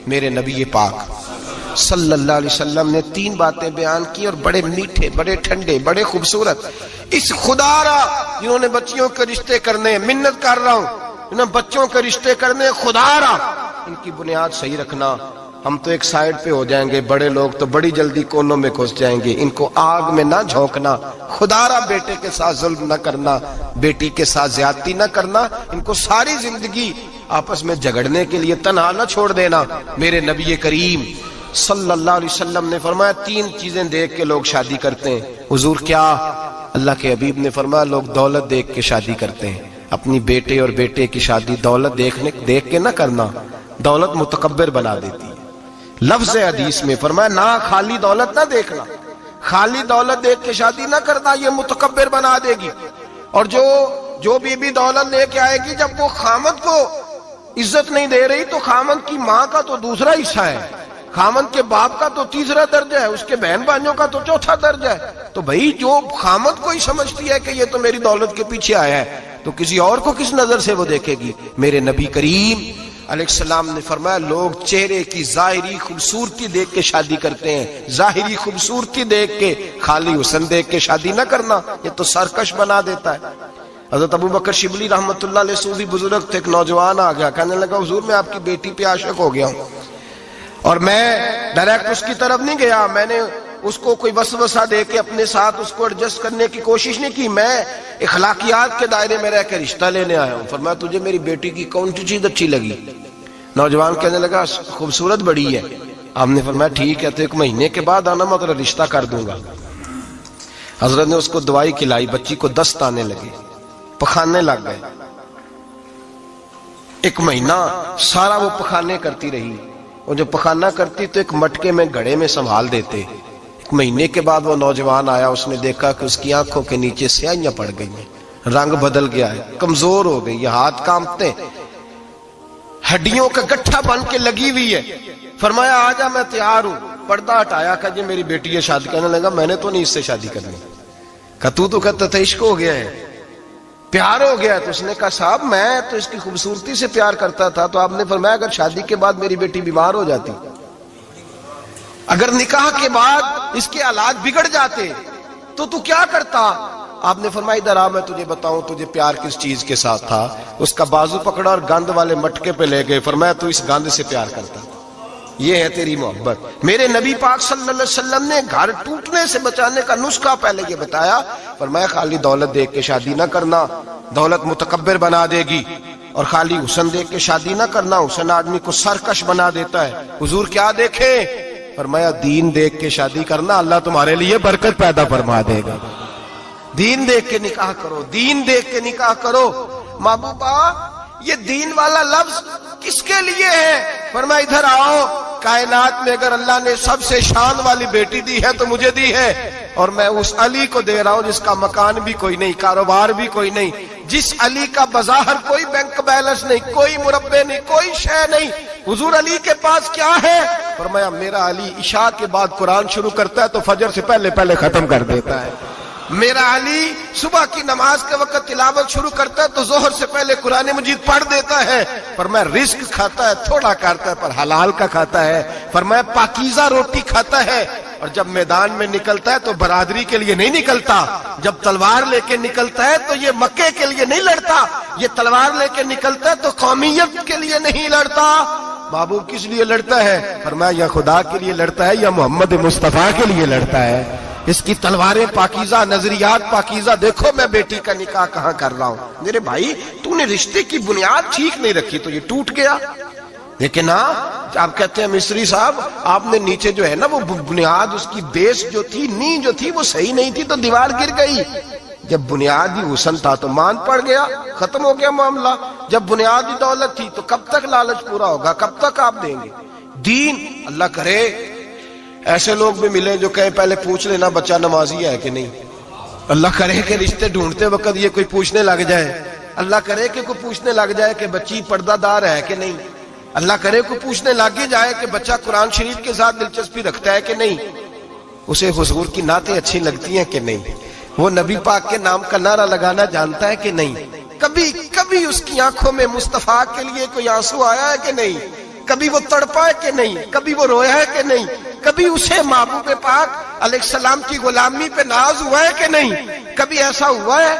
میرے نبی پاک صلی اللہ علیہ وسلم نے 3 باتیں بیان کی اور بڑے میٹھے، بڑے ٹھنڈے، بڑے خوبصورت. اس خدا را جنہوں نے بچیوں کے رشتے کرنے، منت کر رہا ہوں جنہوں نے بچوں کے رشتے کرنے، خدا را ان کی بنیاد صحیح رکھنا. ہم تو ایک سائیڈ پہ ہو جائیں گے، بڑے لوگ تو بڑی جلدی کونوں میں گھس جائیں گے. ان کو آگ میں نہ جھونکنا. خدا را بیٹے کے ساتھ ظلم نہ کرنا، بیٹی کے ساتھ زیادتی نہ کرنا. ان کو ساری زندگی آپس میں جھگڑنے کے لیے تنہا نہ چھوڑ دینا. میرے نبی کریم صلی اللہ علیہ وسلم نے فرمایا 3 چیزیں دیکھ کے لوگ شادی کرتے ہیں. حضور کیا؟ اللہ کے حبیب نے فرمایا لوگ دولت دیکھ کے شادی کرتے ہیں. اپنی بیٹے اور بیٹے کی شادی دولت دیکھ کے نہ کرنا، دولت متکبر بنا دیتی ہے. لفظ حدیث میں فرمایا نہ خالی دولت نہ دیکھنا، خالی دولت دیکھ کے شادی نہ کرنا، یہ متکبر بنا دے گی. اور جو بیوی دولت لے کے آئے گی، جب وہ خامد کو عزت نہیں دے رہی تو خامد کی ماں کا تو دوسرا حصہ ہے، خامد کے باپ کا تو تیسرا درجہ ہے، اس کے بہن بھائیوں کا تو چوتھا درجہ ہے. تو بھائی جو خامد کو ہی سمجھتی ہے کہ یہ تو میری دولت کے پیچھے آیا ہے، تو کسی اور کو کس نظر سے وہ دیکھے گی؟ میرے نبی کریم علیہ السلام نے فرمایا لوگ چہرے کی ظاہری خوبصورتی دیکھ کے شادی کرتے ہیں، ظاہری خوبصورتی دیکھ کے، خالی حسن دیکھ کے شادی نہ کرنا، یہ تو سرکش بنا دیتا ہے. حضرت ابو بکر شبلی رحمۃ اللہ علیہ صوفی بزرگ تھے. ایک نوجوان آ گیا، کہنے لگا حضور میں آپ کی بیٹی پہ عاشق ہو گیا ہوں، اور میں ڈائریکٹ اس کی طرف نہیں گیا، میں نے اس کو کوئی وسوسہ دے کے اپنے ساتھ اس کو ایڈجسٹ کرنے کی کوشش نہیں کی، میں اخلاقیات کے دائرے میں رہ کے رشتہ لینے آیا ہوں. فرمایا تجھے میری بیٹی کی کون سی چیز اچھی لگی؟ نوجوان کہنے لگا خوبصورت بڑی ہے. آپ نے فرمایا ٹھیک ہے تو 1 مہینے کے بعد آنا، میں تیرا رشتہ کر دوں گا. حضرت نے اس کو دوائی کھلائی، بچی کو دست آنے لگے، پخانے لگ گئے. 1 مہینہ سارا وہ پخانے کرتی رہی. وہ جو پخانہ کرتی تو ایک مٹکے میں گھڑے میں سنبھال دیتے. 1 مہینے کے بعد وہ نوجوان آیا، اس نے دیکھا کہ اس کی آنکھوں کے نیچے سیاہیاں پڑ گئی ہیں، رنگ بدل گیا ہے، کمزور ہو گئی ہے، ہاتھ کانپتے، ہڈیوں کا گٹھا بن کے لگی ہوئی ہے. فرمایا آجا میں تیار ہوں. پردہ ہٹایا کہ جی میری بیٹی ہے شادی. کہنے لگا میں نے تو نہیں اس سے شادی کرنی. کہ تو کہتا تھا عشق ہو گیا ہے، پیار ہو گیا ہے. تو اس نے کہا صاحب میں تو اس کی خوبصورتی سے پیار کرتا تھا. تو آپ نے فرمایا اگر شادی کے بعد میری بیٹی بیمار ہو جاتی، اگر نکاح کے بعد اس کے حالات بگڑ جاتے تو کیا کرتا؟ آپ نے فرمایا ادھر آ میں تجھے بتاؤں تجھے پیار کس چیز کے ساتھ تھا. اس کا بازو پکڑا اور گند والے مٹکے پہ لے گئے. فرمایا تو اس گند سے پیار کرتا، یہ ہے تیری محبت. میرے نبی پاک صلی اللہ علیہ وسلم نے گھر ٹوٹنے سے بچانے کا نسخہ پہلے یہ بتایا. فرمایا خالی دولت دیکھ کے شادی نہ کرنا، دولت متکبر بنا دے گی. اور خالی حسن دیکھ کے شادی نہ کرنا، حسن آدمی کو سرکش بنا دیتا ہے. حضور کیا دیکھے؟ فرمایا دین دیکھ کے شادی کرنا، اللہ تمہارے لیے برکت پیدا فرما دے گا. دین دیکھ کے نکاح کرو، دین دیکھ کے نکاح کرو. محبوبہ یہ دین والا لفظ کس کے لیے ہے؟ فرمایا ادھر آؤ، کائنات میں اگر اللہ نے سب سے شان والی بیٹی دی ہے تو مجھے دی ہے، اور میں اس علی کو دے رہا ہوں جس کا مکان بھی کوئی نہیں، کاروبار بھی کوئی نہیں، جس علی کا بظاہر کوئی بینک بیلنس نہیں، کوئی مربع نہیں، کوئی شے نہیں. حضور علی کے پاس کیا ہے؟ فرمایا میرا علی عشاء کے بعد قرآن شروع کرتا ہے تو فجر سے پہلے ختم کر دیتا ہے. میرا علی صبح کی نماز کے وقت تلاوت شروع کرتا ہے تو ظہر سے پہلے قرآن مجید پڑھ دیتا ہے. فرمایا رزق کھاتا ہے، تھوڑا کھاتا ہے پر حلال کا کھاتا ہے. فرمایا پاکیزہ روٹی کھاتا ہے، اور جب میدان میں نکلتا ہے تو برادری کے لیے نہیں نکلتا. جب تلوار لے کے نکلتا ہے تو یہ مکے کے لیے نہیں لڑتا، یہ تلوار لے کے نکلتا ہے تو قومیت کے لیے نہیں لڑتا. محبوب کس لیے لڑتا ہے؟ فرمایا یا خدا کے لیے لڑتا ہے یا محمد مصطفیٰ کے لیے لڑتا ہے. اس کی تلواریں پاکیزہ، نظریات پاکیزہ. دیکھو میں بیٹی کا نکاح کہاں کر رہا ہوں. میرے بھائی تو نے رشتے کی بنیاد ٹھیک نہیں رکھی تو یہ ٹوٹ گیا. لیکن ہاں آپ کہتے ہیں مصری صاحب آپ نے نیچے جو ہے نا وہ بنیاد، اس کی بیس جو تھی، نیند جو تھی وہ صحیح نہیں تھی تو دیوار گر گئی. جب بنیادی حسن تھا تو مان پڑ گیا، ختم ہو گیا معاملہ. جب بنیادی دولت تھی تو کب تک لالچ پورا ہوگا، کب تک آپ دیں گے؟ دین اللہ کرے ایسے لوگ بھی ملے جو کہے پہلے پوچھ لینا بچہ نمازی ہے کہ نہیں. اللہ کرے کہ رشتے ڈھونڈتے وقت یہ کوئی پوچھنے لگ جائے. اللہ کرے کہ کوئی پوچھنے لگ جائے کہ بچی پردہ دار ہے کہ نہیں. اللہ کرے کوئی پوچھنے لگ ہی جائے کہ بچہ قرآن شریف کے ساتھ دلچسپی رکھتا ہے کہ نہیں. اسے حضور کی نعتیں اچھی لگتی ہیں کہ نہیں. وہ نبی پاک کے نام کا نعرہ لگانا جانتا ہے کہ نہیں. کبھی اس کی آنکھوں میں مصطفیٰ کے لیے کوئی آنسو آیا ہے کہ نہیں. کبھی وہ تڑپا ہے کہ نہیں، کبھی وہ رویا ہے کہ نہیں، کبھی اسے محبوب پاک علیہ السلام کی غلامی پہ ناز ہوا ہے کہ نہیں، کبھی ایسا ہوا ہے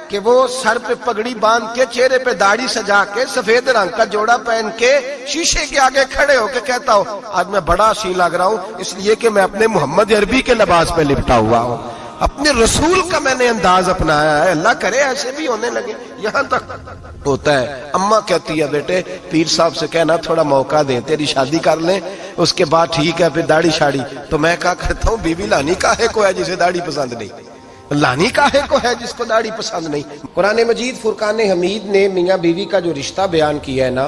کہ وہ سر پہ پگڑی باندھ کے، چہرے پہ داڑھی سجا کے، سفید رنگ کا جوڑا پہن کے شیشے کے آگے کھڑے ہو کے کہتا ہو آج میں بڑا حسین لگ رہا ہوں اس لیے کہ میں اپنے محمد عربی کے لباس پہ لپٹا ہوا ہوں، اپنے رسول کا میں نے انداز اپنایا ہے۔ اللہ کرے ایسے بھی ہونے لگے، یہاں تک ہوتا ہے۔ اماں کہتی ہے بیٹے پیر صاحب سے کہنا تھوڑا موقع دیں، تیری شادی کر لیں، اس کے بعد ٹھیک ہے پھر داڑھی شاڑی۔ تو میں کہا کرتا ہوں بیوی لانی کاہے کو ہے جسے داڑھی پسند نہیں، لانی کاہے کو ہے جس کو داڑھی پسند نہیں۔ قرآن مجید فرقان حمید نے میاں بیوی کا جو رشتہ بیان کیا ہے نا،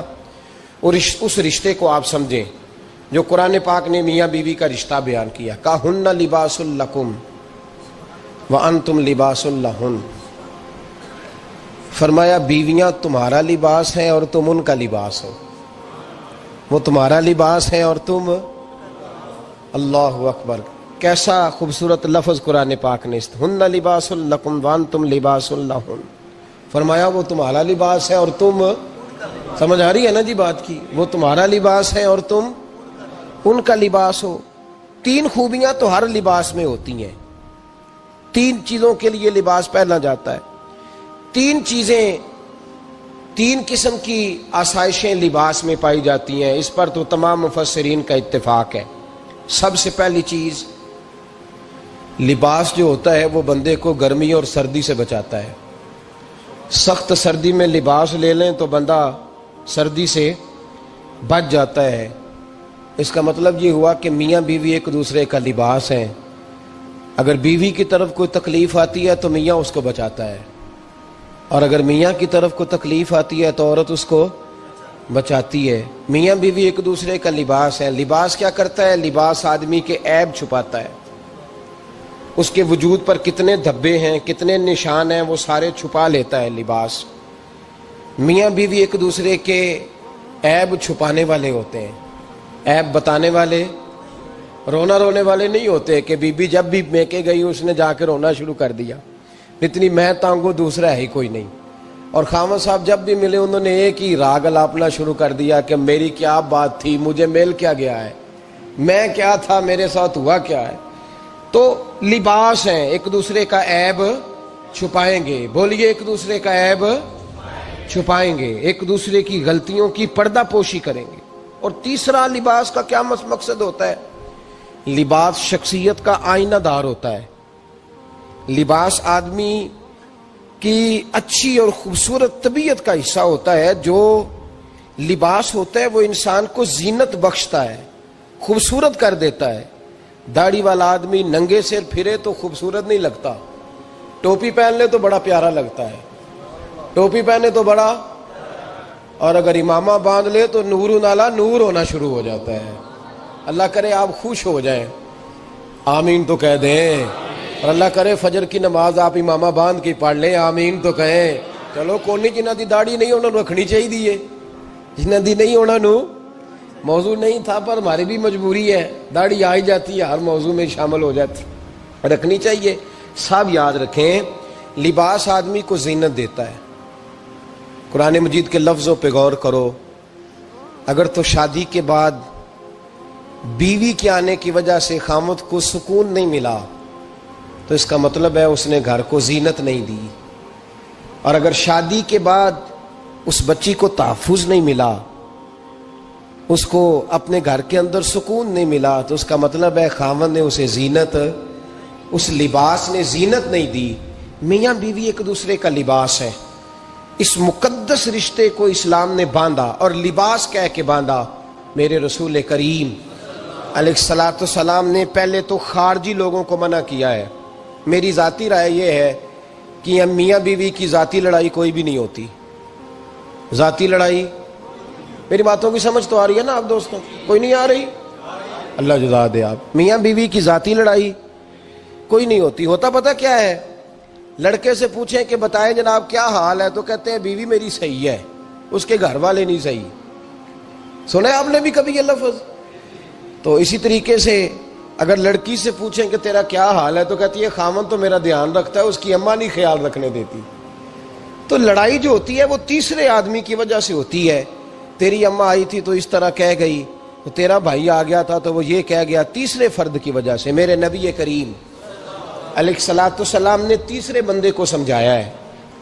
اس رشتے کو آپ سمجھیں جو قرآن پاک نے میاں بیوی کا رشتہ بیان کیا۔ کہن لباس لکم وانتم لباس لہن، فرمایا بیویاں تمہارا لباس ہیں اور تم ان کا لباس ہو، وہ تمہارا لباس ہے اور تم، اللہ اکبر، کیسا خوبصورت لفظ قرآن پاک نے، ہن لباس لکم وانتم لباس لہن، فرمایا وہ تمہارا لباس ہے اور تم، سمجھ آ رہی ہے نا جی بات کی، وہ تمہارا لباس ہے اور تم ان کا لباس ہو۔ تین خوبیاں تو ہر لباس میں ہوتی ہیں، تین چیزوں کے لیے لباس پہنا جاتا ہے، تین چیزیں، تین قسم کی آسائشیں لباس میں پائی جاتی ہیں، اس پر تو تمام مفسرین کا اتفاق ہے۔ سب سے پہلی چیز، لباس جو ہوتا ہے وہ بندے کو گرمی اور سردی سے بچاتا ہے۔ سخت سردی میں لباس لے لیں تو بندہ سردی سے بچ جاتا ہے۔ اس کا مطلب یہ ہوا کہ میاں بیوی ایک دوسرے کا لباس ہیں، اگر بیوی کی طرف کوئی تکلیف آتی ہے تو میاں اس کو بچاتا ہے، اور اگر میاں کی طرف کوئی تکلیف آتی ہے تو عورت اس کو بچاتی ہے۔ میاں بیوی ایک دوسرے کا لباس ہے۔ لباس کیا کرتا ہے؟ لباس آدمی کے عیب چھپاتا ہے، اس کے وجود پر کتنے دھبے ہیں، کتنے نشان ہیں، وہ سارے چھپا لیتا ہے لباس۔ میاں بیوی ایک دوسرے کے عیب چھپانے والے ہوتے ہیں، عیب بتانے والے، رونا رونے والے نہیں ہوتے کہ بی بی جب بھی میکے گئی اس نے جا کے رونا شروع کر دیا، اتنی میں تانگو دوسرا ہے ہی کوئی نہیں۔ اور خامد صاحب جب بھی ملے انہوں نے ایک ہی راگ الاپنا شروع کر دیا کہ میری کیا بات تھی، مجھے مل کیا گیا ہے، میں کیا تھا، میرے ساتھ ہوا کیا ہے۔ تو لباس ہیں، ایک دوسرے کا عیب چھپائیں گے، بولیے ایک دوسرے کا عیب چھپائیں گے، ایک دوسرے کی غلطیوں کی پردہ پوشی کریں گے۔ اور تیسرا لباس کا کیا مقصد ہوتا ہے؟ لباس شخصیت کا آئینہ دار ہوتا ہے۔ لباس آدمی کی اچھی اور خوبصورت طبیعت کا حصہ ہوتا ہے۔ جو لباس ہوتا ہے وہ انسان کو زینت بخشتا ہے، خوبصورت کر دیتا ہے۔ داڑھی والا آدمی ننگے سر پھرے تو خوبصورت نہیں لگتا، ٹوپی پہن لے تو بڑا پیارا لگتا ہے، ٹوپی پہنے تو بڑا، اور اگر امامہ باندھ لے تو نور نالا نور ہونا شروع ہو جاتا ہے۔ اللہ کرے آپ خوش ہو جائیں، آمین تو کہہ دیں، اور اللہ کرے فجر کی نماز آپ امامہ باندھ کے پڑھ لیں، آمین تو کہیں۔ چلو کونی جنہ دی داڑھی نہیں انہوں نے رکھنی چاہیے، جنہ دی نہیں انہوں نے، موضوع نہیں تھا پر ہماری بھی مجبوری ہے، داڑھی آ ہی جاتی ہے، ہر موضوع میں شامل ہو جاتی، رکھنی چاہیے۔ سب یاد رکھیں لباس آدمی کو زینت دیتا ہے۔ قرآن مجید کے لفظوں پہ غور کرو، اگر تو شادی کے بعد بیوی کے آنے کی وجہ سے خامد کو سکون نہیں ملا تو اس کا مطلب ہے اس نے گھر کو زینت نہیں دی، اور اگر شادی کے بعد اس بچی کو تحفظ نہیں ملا، اس کو اپنے گھر کے اندر سکون نہیں ملا، تو اس کا مطلب ہے خامد نے اسے زینت، اس لباس نے زینت نہیں دی۔ میاں بیوی ایک دوسرے کا لباس ہے، اس مقدس رشتے کو اسلام نے باندھا، اور لباس کہہ کے باندھا۔ میرے رسول کریم علیہ السلام نے پہلے تو خارجی لوگوں کو منع کیا ہے۔ میری ذاتی رائے یہ ہے کہ میاں بیوی کی ذاتی لڑائی کوئی بھی نہیں ہوتی، ذاتی لڑائی، میری باتوں کی سمجھ تو آ رہی ہے نا آپ دوستوں؟ کوئی نہیں آ رہی؟ اللہ جزا دے آپ۔ میاں بیوی کی ذاتی لڑائی کوئی نہیں ہوتی۔ ہوتا پتہ کیا ہے؟ لڑکے سے پوچھیں کہ بتائیں جناب کیا حال ہے، تو کہتے ہیں بیوی میری صحیح ہے، اس کے گھر والے نہیں صحیح۔ سنا ہے آپ نے بھی کبھی یہ لفظ؟ تو اسی طریقے سے اگر لڑکی سے پوچھیں کہ تیرا کیا حال ہے تو کہتی ہے خامن تو میرا دھیان رکھتا ہے، اس کی اماں نہیں خیال رکھنے دیتی۔ تو لڑائی جو ہوتی ہے وہ تیسرے آدمی کی وجہ سے ہوتی ہے۔ تیری اماں آئی تھی تو اس طرح کہہ گئی، تو تیرا بھائی آ گیا تھا تو وہ یہ کہہ گیا، تیسرے فرد کی وجہ سے۔ میرے نبی کریم علیہ الصلوۃ والسلام نے تیسرے بندے کو سمجھایا ہے،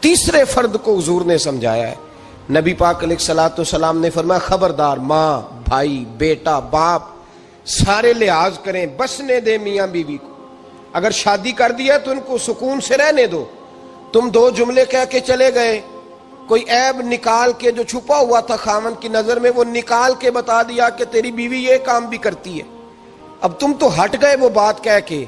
تیسرے فرد کو حضور نے سمجھایا ہے۔ نبی پاک علیہ الصلوۃ والسلام نے فرمایا خبردار، ماں، بھائی، بیٹا، باپ سارے لحاظ کریں، بسنے دے میاں بیوی کو۔ اگر شادی کر دیا تو ان کو سکون سے رہنے دو۔ تم دو جملے کہہ کے چلے گئے، کوئی عیب نکال کے جو چھپا ہوا تھا خامن کی نظر میں وہ نکال کے بتا دیا کہ تیری بیوی یہ کام بھی کرتی ہے، اب تم تو ہٹ گئے وہ بات کہہ کے،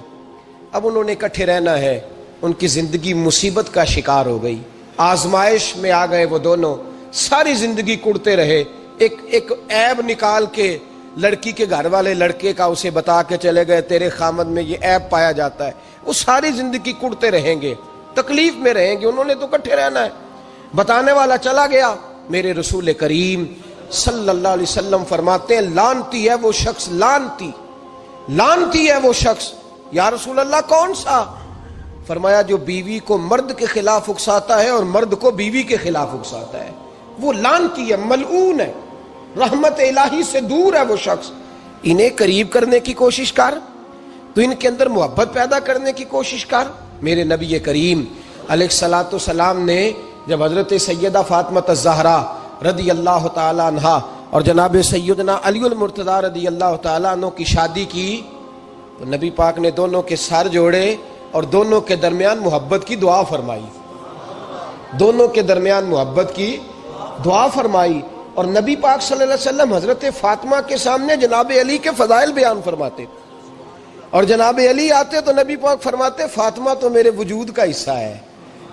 اب انہوں نے اکٹھے رہنا ہے، ان کی زندگی مصیبت کا شکار ہو گئی، آزمائش میں آ گئے وہ دونوں، ساری زندگی کڑتے رہے۔ ایک عیب نکال کے لڑکی کے گھر والے لڑکے کا اسے بتا کے چلے گئے تیرے خامد میں یہ عیب پایا جاتا ہے، وہ ساری زندگی کڑتے رہیں گے، تکلیف میں رہیں گے، انہوں نے تو اکٹھے رہنا ہے۔ بتانے والا چلا گیا، میرے رسول کریم صلی اللہ علیہ وسلم فرماتے ہیں لعنتی ہے وہ شخص، لعنتی ہے وہ شخص۔ یا رسول اللہ کون سا؟ فرمایا جو بیوی کو مرد کے خلاف اکساتا ہے اور مرد کو بیوی کے خلاف اکساتا ہے، وہ لعنتی ہے، ملعون ہے، رحمت الہی سے دور ہے وہ شخص۔ انہیں قریب کرنے کی کوشش کر، تو ان کے اندر محبت پیدا کرنے کی کوشش کر۔ میرے نبی کریم علیہ الصلوۃ والسلام نے جب حضرت سیدہ فاطمہ الزہرا رضی اللہ تعالی عنہا اور جناب سیدنا علی المرتضیٰ رضی اللہ تعالی عنہ کی شادی کی تو نبی پاک نے دونوں کے سر جوڑے اور دونوں کے درمیان محبت کی دعا فرمائی، دونوں کے درمیان محبت کی دعا فرمائی۔ اور نبی پاک صلی اللہ علیہ وسلم حضرت فاطمہ کے سامنے جناب علی کے فضائل بیان فرماتے، اور جناب علی آتے تو نبی پاک فرماتے فاطمہ تو میرے وجود کا حصہ ہے،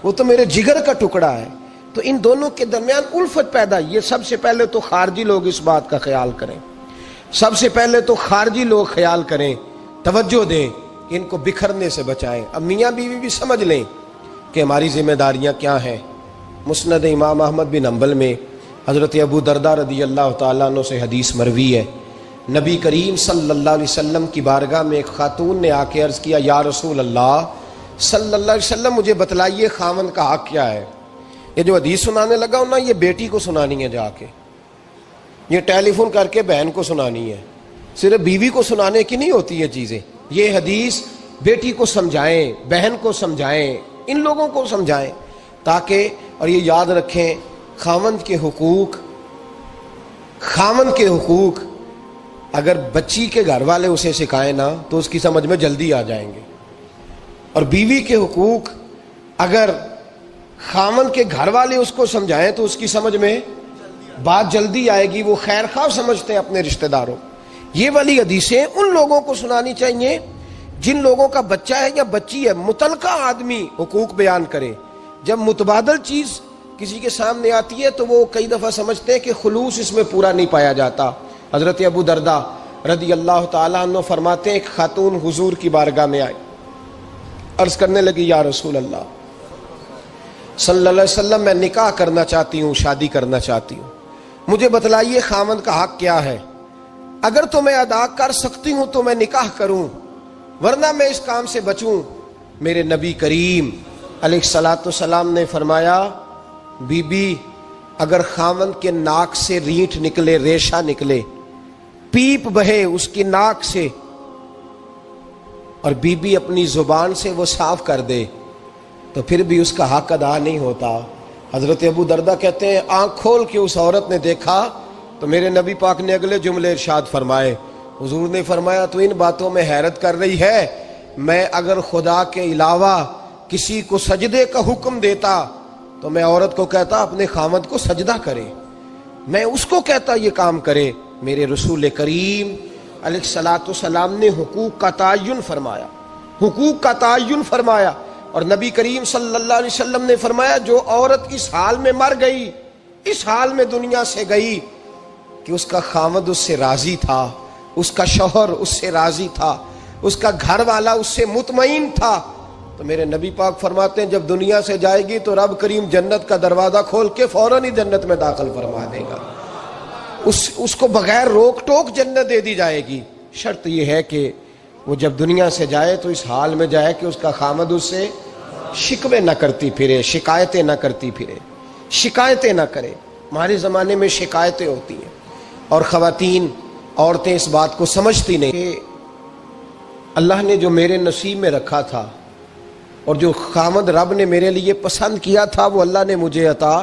وہ تو میرے جگر کا ٹکڑا ہے۔ تو ان دونوں کے درمیان الفت پیدا۔ یہ سب سے پہلے تو خارجی لوگ اس بات کا خیال کریں، سب سے پہلے تو خارجی لوگ خیال کریں، توجہ دیں کہ ان کو بکھرنے سے بچائیں۔ اب میاں بیوی بھی سمجھ لیں کہ ہماری ذمہ داریاں کیا ہیں۔ مسند امام احمد بن حنبل میں حضرت ابو درداء رضی اللہ تعالیٰ عنہ سے حدیث مروی ہے، نبی کریم صلی اللہ علیہ وسلم کی بارگاہ میں ایک خاتون نے آ کے عرض کیا، یا رسول اللہ صلی اللہ علیہ وسلم مجھے بتلائیے خاوند کا حق کیا ہے۔ یہ جو حدیث سنانے لگا ہوں نا، یہ بیٹی کو سنانی ہے، جا کے یہ ٹیلی فون کر کے بہن کو سنانی ہے، صرف بیوی کو سنانے کی نہیں ہوتی یہ چیزیں۔ یہ حدیث بیٹی کو سمجھائیں، بہن کو سمجھائیں، ان لوگوں کو سمجھائیں تاکہ، اور یہ یاد رکھیں خاوند کے حقوق اگر بچی کے گھر والے اسے سکھائیں نا تو اس کی سمجھ میں جلدی آ جائیں گے، اور بیوی کے حقوق اگر خاوند کے گھر والے اس کو سمجھائیں تو اس کی سمجھ میں بات جلدی آئے گی، وہ خیر خواہ سمجھتے ہیں اپنے رشتہ داروں۔ یہ والی حدیثیں ان لوگوں کو سنانی چاہیے جن لوگوں کا بچہ ہے یا بچی ہے، متعلقہ آدمی حقوق بیان کرے۔ جب متبادل چیز کسی کے سامنے آتی ہے تو وہ کئی دفعہ سمجھتے ہیں کہ خلوص اس میں پورا نہیں پایا جاتا۔ حضرت ابو درداء رضی اللہ تعالیٰ عنہ فرماتے ہیں ایک خاتون حضور کی بارگاہ میں آئی، عرض کرنے لگی، یا رسول اللہ صلی اللہ علیہ وسلم میں نکاح کرنا چاہتی ہوں، شادی کرنا چاہتی ہوں، مجھے بتلائیے خاوند کا حق کیا ہے، اگر تو میں ادا کر سکتی ہوں تو میں نکاح کروں، ورنہ میں اس کام سے بچوں۔ میرے نبی کریم علیہ الصلوۃ والسلام نے فرمایا، بی بی اگر خاوند کے ناک سے رینٹ نکلے، ریشہ نکلے، پیپ بہے اس کی ناک سے، اور بی بی اپنی زبان سے وہ صاف کر دے تو پھر بھی اس کا حق ادا نہیں ہوتا۔ حضرت ابو درداء کہتے ہیں آنکھ کھول کے اس عورت نے دیکھا تو میرے نبی پاک نے اگلے جملے ارشاد فرمائے، حضور نے فرمایا تو ان باتوں میں حیرت کر رہی ہے، میں اگر خدا کے علاوہ کسی کو سجدے کا حکم دیتا تو میں عورت کو کہتا اپنے خاوند کو سجدہ کرے، میں اس کو کہتا یہ کام کرے۔ میرے رسول کریم علیہ الصلوۃ والسلام نے حقوق کا تعین فرمایا، حقوق کا تعین فرمایا، اور نبی کریم صلی اللہ علیہ وسلم نے فرمایا جو عورت اس حال میں مر گئی، اس حال میں دنیا سے گئی کہ اس کا خاوند اس سے راضی تھا، اس کا شوہر اس سے راضی تھا، اس کا گھر والا اس سے مطمئن تھا، تو میرے نبی پاک فرماتے ہیں جب دنیا سے جائے گی تو رب کریم جنت کا دروازہ کھول کے فوراً ہی جنت میں داخل فرما دے گا، اس کو بغیر روک ٹوک جنت دے دی جائے گی۔ شرط یہ ہے کہ وہ جب دنیا سے جائے تو اس حال میں جائے کہ اس کا خاوند اس سے شکوے نہ کرتی پھرے، شکایتیں نہ کرتی پھرے، شکایتیں نہ کرے۔ ہمارے زمانے میں شکایتیں ہوتی ہیں اور خواتین عورتیں اس بات کو سمجھتی نہیں کہ اللہ نے جو میرے نصیب میں رکھا تھا اور جو خامد رب نے میرے لیے پسند کیا تھا وہ اللہ نے مجھے عطا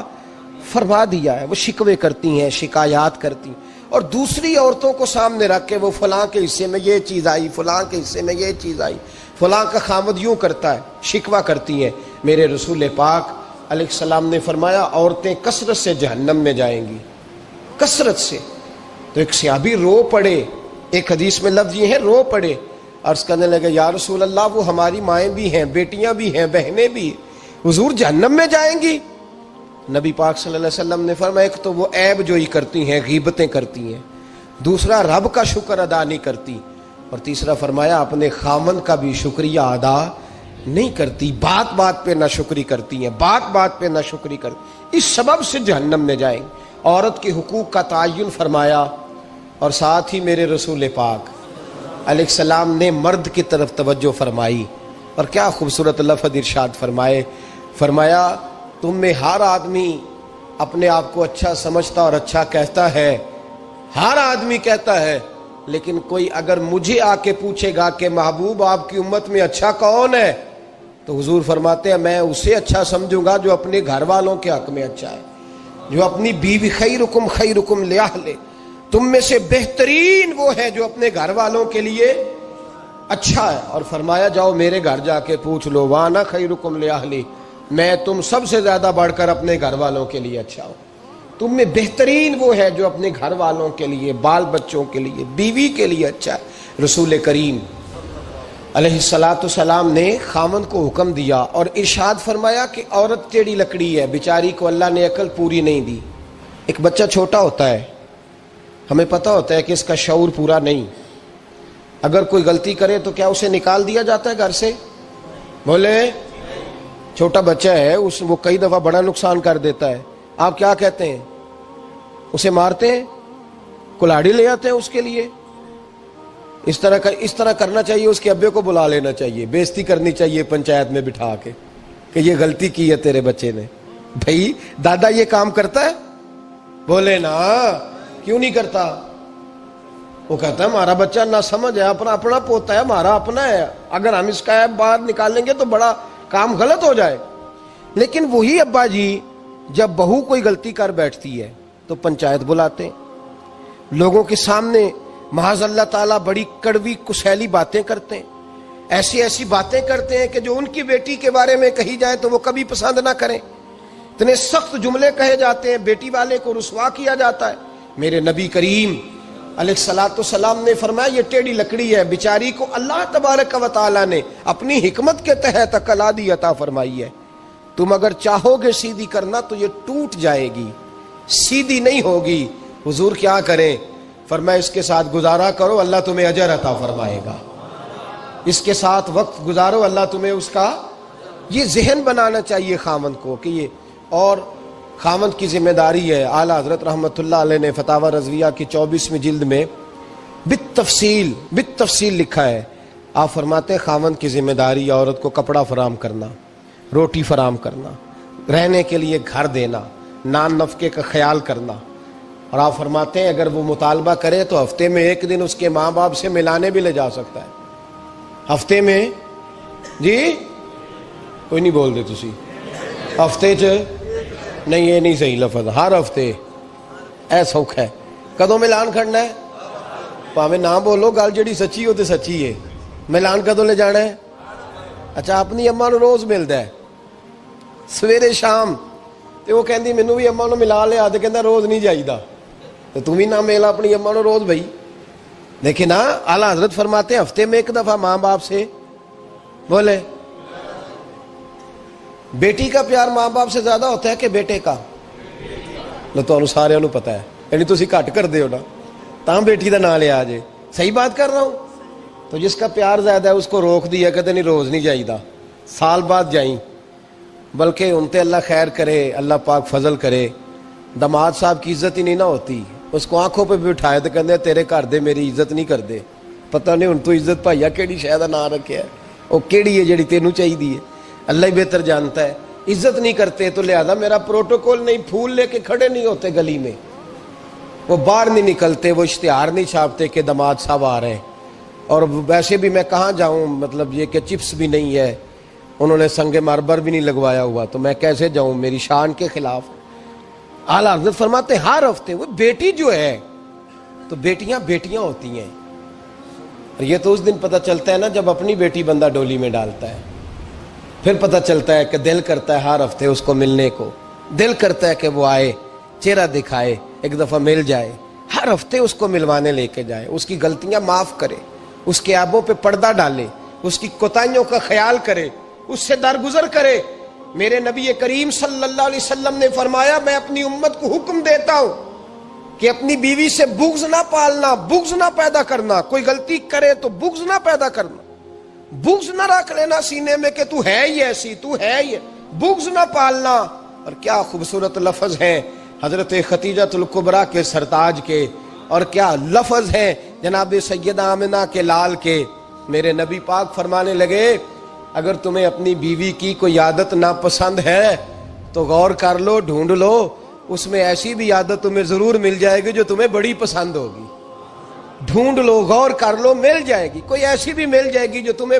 فرما دیا ہے۔ وہ شکوے کرتی ہیں، شکایات کرتی ہیں، اور دوسری عورتوں کو سامنے رکھ کے وہ فلاں کے حصے میں یہ چیز آئی، فلاں کے حصے میں یہ چیز آئی، فلاں کا خامد یوں کرتا ہے، شکوہ کرتی ہیں۔ میرے رسول پاک علیہ السلام نے فرمایا عورتیں کثرت سے جہنم میں جائیں گی، کثرت سے۔ تو ایک صحابی رو پڑے، ایک حدیث میں لفظ یہ ہے رو پڑے، عرض کرنے لگے یا رسول اللہ وہ ہماری مائیں بھی ہیں، بیٹیاں بھی ہیں، بہنیں بھی، حضور جہنم میں جائیں گی؟ نبی پاک صلی اللہ علیہ وسلم نے فرمایا ایک تو وہ عیب جوئی کرتی ہیں، غیبتیں کرتی ہیں، دوسرا رب کا شکر ادا نہیں کرتی، اور تیسرا فرمایا اپنے خامن کا بھی شکریہ ادا نہیں کرتی، بات بات پہ ناشکری کرتی ہیں، بات بات پہ ناشکری کرتی، اس سبب سے جہنم میں جائیں گے۔ عورت کے حقوق کا تعین فرمایا، اور ساتھ ہی میرے رسول پاک علیہ السلام نے مرد کی طرف توجہ فرمائی، اور کیا خوبصورت لفظ ارشاد فرمائے، فرمایا تم میں ہر آدمی اپنے آپ کو اچھا سمجھتا اور اچھا کہتا ہے، ہر آدمی کہتا ہے، لیکن کوئی اگر مجھے آ کے پوچھے گا کہ محبوب آپ کی امت میں اچھا کون ہے، تو حضور فرماتے ہیں میں اسے اچھا سمجھوں گا جو اپنے گھر والوں کے حق میں اچھا ہے، جو اپنی بیوی خیرکم لأہلہ، تم میں سے بہترین وہ ہے جو اپنے گھر والوں کے لیے اچھا ہے۔ اور فرمایا جاؤ میرے گھر جا کے پوچھ لو وانا خیرکم لأہلی، میں تم سب سے زیادہ بڑھ کر اپنے گھر والوں کے لیے اچھا ہوں۔ تم میں بہترین وہ ہے جو اپنے گھر والوں کے لیے، بال بچوں کے لیے، بیوی کے لیے اچھا ہے۔ رسول کریم علیہ السلام نے خامن کو حکم دیا اور ارشاد فرمایا کہ عورت ٹیڑھی لکڑی ہے، بیچاری کو اللہ نے عقل پوری نہیں دی۔ ایک بچہ چھوٹا ہوتا ہے، ہمیں پتہ ہوتا ہے کہ اس کا شعور پورا نہیں، اگر کوئی غلطی کرے تو کیا اسے نکال دیا جاتا ہے گھر سے؟ بولے، چھوٹا بچہ ہے، وہ کئی دفعہ بڑا نقصان کر دیتا ہے، آپ کیا کہتے ہیں؟ اسے مارتے ہیں، کلاڑی لے آتے ہیں اس کے لیے؟ اس طرح کرنا چاہیے، اس کے ابے کو بلا لینا چاہیے، بےزتی کرنی چاہیے پنچایت میں بٹھا کے کہ یہ غلطی کی ہے تیرے بچے نے۔ بھائی دادا یہ کام کرتا ہے؟ بولے نا، کیوں نہیں کرتا؟ وہ کہتا ہے ہمارا بچہ نہ سمجھ ہے، اپنا پوتا ہے، ہمارا اپنا ہے، اگر ہم اس کا باہر نکالیں گے تو بڑا کام غلط ہو جائے۔ لیکن وہی ابا جی جب بہو کوئی غلطی کر بیٹھتی ہے تو پنچایت بلاتے ہیں، لوگوں کے سامنے معاذ اللہ تعالیٰ بڑی کڑوی کسیلی باتیں کرتے ہیں، ایسی باتیں کرتے ہیں کہ جو ان کی بیٹی کے بارے میں کہی جائے تو وہ کبھی پسند نہ کریں، اتنے سخت جملے کہے جاتے ہیں، بیٹی والے کو رسوا کیا جاتا ہے۔ میرے نبی کریم علیہ السلام نے فرمایا یہ ٹیڑھی لکڑی ہے، بیچاری کو اللہ تبارک و تعالیٰ نے اپنی حکمت کے تحت عقل عادی عطا فرمائی ہے، تم اگر چاہو گے سیدھی کرنا تو یہ ٹوٹ جائے گی، سیدھی نہیں ہوگی۔ حضور کیا کریں؟ فرمایا اس کے ساتھ گزارا کرو، اللہ تمہیں اجر عطا فرمائے گا، اس کے ساتھ وقت گزارو، اللہ تمہیں اس کا، یہ ذہن بنانا چاہیے خامند کو کہ یہ، اور خامند کی ذمہ داری ہے۔ اعلیٰ حضرت رحمۃ اللہ علیہ نے فتاوی رضویہ کی 24ویں جلد میں بالتفصیل لکھا ہے، آپ فرماتے ہیں خامند کی ذمہ داری ہے عورت کو کپڑا فراہم کرنا، روٹی فراہم کرنا، رہنے کے لیے گھر دینا، نان نفقے کا خیال کرنا، اور آپ فرماتے ہیں اگر وہ مطالبہ کرے تو ہفتے میں ایک دن اس کے ماں باپ سے ملانے بھی لے جا سکتا ہے۔ ہفتے میں، جی کوئی نہیں بول دے تسی، ہفتے نہیں، یہ نہیں صحیح لفظ، ہر ہفتے اے سوکھ ہے۔ کدوں ملان کھڑنا ہے؟ پاویں نہ بولو، گل جڑی سچی ہو تے سچی ہے۔ ملان کدوں لے جانا ہے؟ اچھا اپنی اماں نو روز ملدا ہے سویرے شام، تے وہ کہندی مینوں بھی اماں نو ملا لیا، تے کہندا روز نہیں جائیدا، تو تم ہی نہ ملا اپنی اماں نو روز بھائی۔ لیکن ہاں اعلیٰ حضرت فرماتے ہیں ہفتے میں ایک دفعہ ماں باپ سے، بولے بیٹی کا پیار ماں باپ سے زیادہ ہوتا ہے کہ بیٹے کا؟ لو تو سارے نو پتا ہے، یعنی تسی گھٹ کر دے ہو نا، تاں بیٹی دا نام لیا جے، صحیح بات کر رہا ہوں؟ تو جس کا پیار زیادہ ہے اس کو روک دیا، کہتے نہیں روز نہیں جائیدا، سال بعد جائیں، بلکہ ان تے اللہ خیر کرے، اللہ پاک فضل کرے، داماد صاحب کی عزت ہی نہیں نہ ہوتی، اس کو آنکھوں پہ بھی اٹھائے تو کہتے تیرے گھر دے میری عزت نہیں کردے، پتہ نہیں ہن تو عزت بھائیا کیڑی شے دا نام رکھیا ہے، وہ کیڑی ہے جڑی تینوں چاہیے ہے، اللہ ہی بہتر جانتا ہے۔ عزت نہیں کرتے تو لہذا میرا پروٹوکول نہیں، پھول لے کے کھڑے نہیں ہوتے گلی میں، وہ باہر نہیں نکلتے، وہ اشتہار نہیں چھاپتے کہ داماد صاحب آ رہے ہیں۔ اور ویسے بھی میں کہاں جاؤں، مطلب یہ کہ چپس بھی نہیں ہے، انہوں نے سنگ مرمر بھی نہیں لگوایا ہوا، تو میں کیسے جاؤں، میری شان کے خلاف۔ اعلیٰ حضرت فرماتے ہر ہفتے وہ بیٹی جو ہے، تو بیٹیاں بیٹیاں ہوتی ہیں، اور یہ تو اس دن پتہ چلتا ہے نا جب اپنی بیٹی بندہ ڈولی میں ڈالتا ہے، پھر پتہ چلتا ہے کہ دل کرتا ہے ہر ہفتے اس کو ملنے کو، دل کرتا ہے کہ وہ آئے، چہرہ دکھائے، ایک دفعہ مل جائے، ہر ہفتے اس کو ملوانے لے کے جائے، اس کی غلطیاں معاف کرے، اس کے عیبوں پہ پردہ ڈالے، اس کی کوتاہیوں کا خیال کرے، اس سے درگزر کرے۔ میرے نبی کریم صلی اللہ علیہ وسلم نے فرمایا میں اپنی امت کو حکم دیتا ہوں کہ اپنی بیوی سے بغض نہ پالنا، بغض نہ پیدا کرنا، کوئی غلطی کرے تو بغض نہ پیدا کرنا، بغض نہ رکھ لینا سینے میں کہ تو ہے ہی ایسی، تو ہے ہی، بغض نہ پالنا۔ اور کیا خوبصورت لفظ ہیں حضرت خدیجہ الکبریٰ کے سرتاج کے، اور کیا لفظ ہیں جناب سیدہ آمنہ کے لال کے۔ میرے نبی پاک فرمانے لگے اگر تمہیں اپنی بیوی کی کوئی عادت ناپسند ہے تو غور کر لو، ڈھونڈ لو، اس میں ایسی بھی عادت تمہیں ضرور مل جائے گی جو تمہیں بڑی پسند ہوگی۔ ڈھونڈ لو، غور کر لو، مل جائے گی، کوئی ایسی بھی مل جائے گی جو تمہیں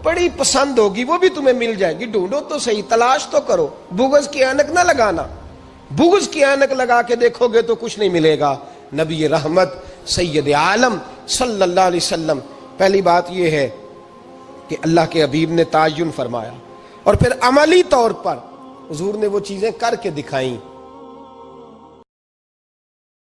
بڑی پسند ہوگی، وہ بھی تمہیں مل جائے گی۔ ڈھونڈو تو صحیح، تلاش تو کرو، بغض کی اینک نہ لگانا، بغض کی اینک لگا کے دیکھو گے تو کچھ نہیں ملے گا۔ نبی رحمت سید عالم صلی اللہ علیہ وسلم، پہلی بات یہ ہے کہ اللہ کے حبیب نے تعین فرمایا، اور پھر عملی طور پر حضور نے وہ چیزیں کر کے دکھائیں